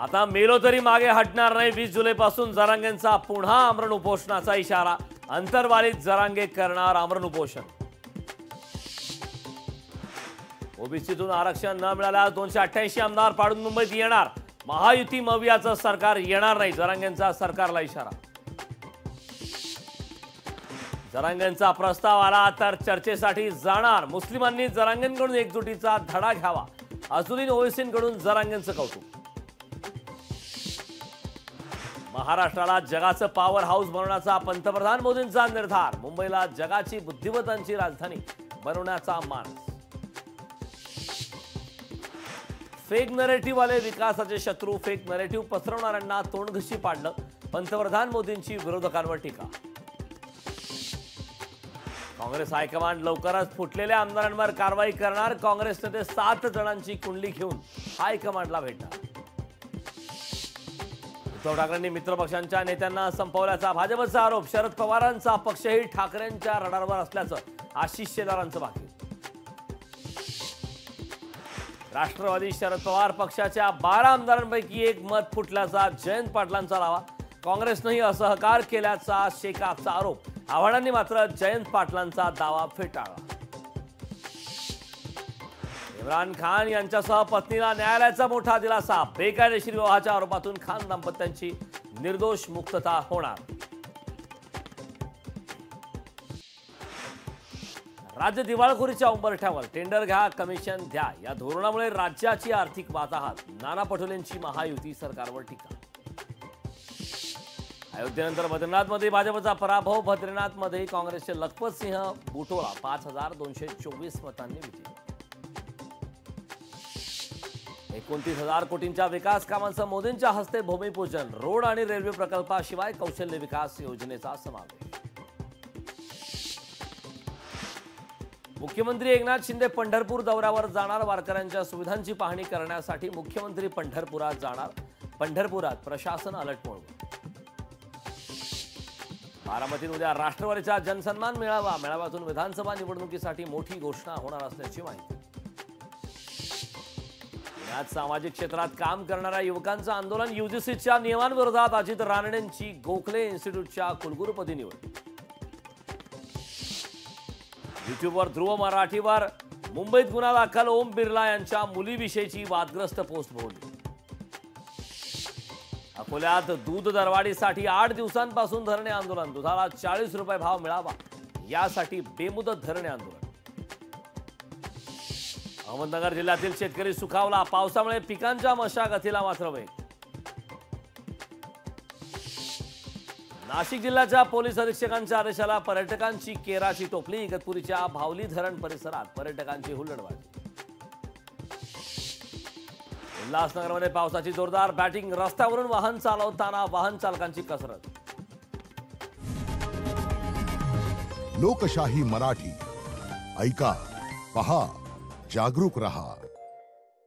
आता मेलो तरी मागे हटणार नाही। 20 जुलैपासून जरांगेंचा पुन्हा आमरण उपोषणाचा इशारा। अंतर्वालीत जरांगे करणार आमरण उपोषण। ओबीसीतून आरक्षण न मिळाल्यास 288 आमदार पाडून मुंबईत येणार। महायुती मवियाचं सरकार येणार नाही, जरांगेंचा सरकारला इशारा। जरांगेंचा प्रस्ताव आला तर चर्चेसाठी जाणार। मुस्लिमांनी जरांगेंकडून एकजुटीचा धडा घ्यावा। अजूनही ओवेसींकडून जरांगेंचं कौतुक। महाराष्ट्राला जगाचं पॉवर हाऊस बनवण्याचा पंतप्रधान मोदींचा निर्धार। मुंबईला जगाची बुद्धिमत्तांची राजधानी बनवण्याचा मानस। फेक नरेटिव्ह वाले विकासाचे शत्रू। फेक नरेटिव्ह पसरवणाऱ्यांना तोंडघशी पाडलं। पंतप्रधान मोदींची विरोधकांवर टीका। काँग्रेस हायकमांड लवकरच फुटलेल्या आमदारांवर कारवाई करणार। काँग्रेस नेते 7 जणांची कुंडली घेऊन हायकमांडला भेटणार। उद्धव ठाकरेंनी मित्रपक्षांच्या नेत्यांना संपवल्याचा भाजपचा आरोप। शरद पवारांचा पक्षही ठाकरेंच्या रडारवर असल्याचं आशिष शेलारांचं भाकीत। राष्ट्रवादी शरद पवार पक्षाच्या 12 आमदारांपैकी एक मत फुटल्याचा जयंत पाटलांचा दावा। काँग्रेसनेही असहकार केल्याचा शेकापचा आरोप। आव्हाडांनी मात्र जयंत पाटलांचा दावा फेटाळला। इम्रान खान यांच्यासह पत्नीला न्यायालयाचा मोठा दिलासा। बेकायदेशीर विवाहाच्या आरोपातून खान दाम्पत्यांची निर्दोष मुक्तता होणार। राज्य दिवाळखोरीच्या उंबरठ्यावर। टेंडर घ्या, कमिशन द्या या धोरणामुळे राज्याची आर्थिक वाताहत। नाना पटोलेंची महायुती सरकारवर टीका। अयोध्येनंतर बद्रीनाथमध्ये भाजपचा पराभव। बद्रीनाथमध्ये काँग्रेसचे लखपत सिंह बुटोला 5224 मतांनी विजयी। 29,000 कोटींच्या विकास कामांचं मोदींच्या हस्ते भूमिपूजन। रोड आणि रेल्वे प्रकल्पाशिवाय कौशल्य विकास योजनेचा समावेश। मुख्यमंत्री एकनाथ शिंदे पंढरपूर दौऱ्यावर जाणार। वारकऱ्यांच्या सुविधांची पाहणी करण्यासाठी मुख्यमंत्री पंढरपुरात जाणार। पंढरपुरात प्रशासन अलर्ट मोडवर। बारामतीत उद्या राष्ट्रवादीचा जनसन्मान मेळावा। मेळाव्यातून विधानसभा निवडणुकीसाठी मोठी घोषणा होणार असल्याची माहिती। यात सामाजिक क्षेत्रात काम करणाऱ्या युवकांचं आंदोलन। यूजीसीच्या नियमांविरोधात अजित रानडेंची गोखले इन्स्टिट्यूटच्या कुलगुरूपदी निवड। युट्यूबवर ध्रुव मराठीवर मुंबईत गुन्हा दाखल। ओम बिर्ला यांच्या मुलीविषयीची वादग्रस्त पोस्ट भोवली। अकोल्यात दूध दरवाढीसाठी 8 दिवसांपासून धरणे आंदोलन। दुधाला 40 रुपये भाव मिळावा यासाठी बेमुदत धरणे आंदोलन। अहमदनगर जिल्ह्यातील शेतकरी सुखावला। पावसामुळे पिकांच्या मशागतीला मात्र वेग। नाशिक जिल्ह्याच्या पोलीस अधीक्षकांच्या आदेशाला पर्यटकांची केराची टोपली। इगतपुरीच्या भावली धरण परिसरात पर्यटकांची हुल्लडबाजी। उल्हासनगरमध्ये पावसाची जोरदार बॅटिंग। रस्त्यावरून वाहन चालवताना वाहन चालकांची कसरत। लोकशाही मराठी ऐका, पहा, जागरूक रहा।